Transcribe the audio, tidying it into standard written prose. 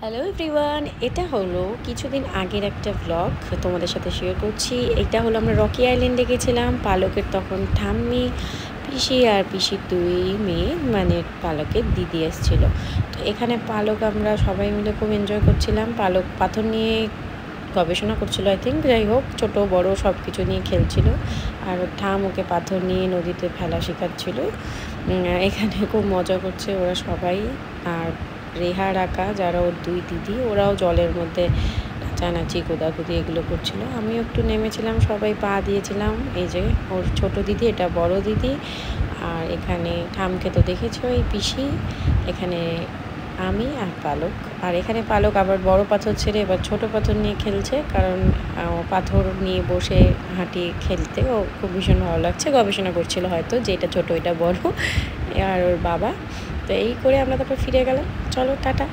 Hello everyone, এটা হলো কিছুদিন আগের একটা ব্লগ তোমাদের সাথে শেয়ার করছি। এটা হলো আমরা রকি আইল্যান্ডে গেছিলাম। পালকের তখন ঠাম্মি, পিসি আর পিসির দুই মেয়ে, মানে পালকের দিদি এসেছিল। তো এখানে পালক আমরা সবাই মিলে খুব এনজয় করছিলাম। পালক পাথর নিয়ে গবেষণা করছিল, আই থিঙ্ক। যাই হোক, ছোটো বড়ো সব কিছু নিয়ে খেলছিল, আর ঠাম ওকে পাথর নিয়ে নদীতে ফেলা শেখাচ্ছিল। এখানে খুব মজা করছে ওরা সবাই। আর রেহা রাকা যারা ওর দুই দিদি, ওরাও জলের মধ্যে নাচানাচি কোদাকুদি এগুলো করছিল। আমিও একটু নেমেছিলাম, সবাই পা দিয়েছিলাম। এই যে ওর ছোট দিদি, এটা বড় দিদি। আর এখানে ঠামকে তো দেখেছো, এই পিসি। এখানে আমি আর পালক। আর এখানে পালক আবার বড় পাথর ছেড়ে এবার ছোট পাথর নিয়ে খেলছে, কারণ পাথর নিয়ে বসে হাঁটি খেলতে ও খুব ভীষণ ভালো লাগছে। গবেষণা করছিল হয়তো যে এটা ছোটো এটা বড়। আর ওর বাবা। তো এই করে আমরা তারপর ফিরে গেলাম। চলো টাটা।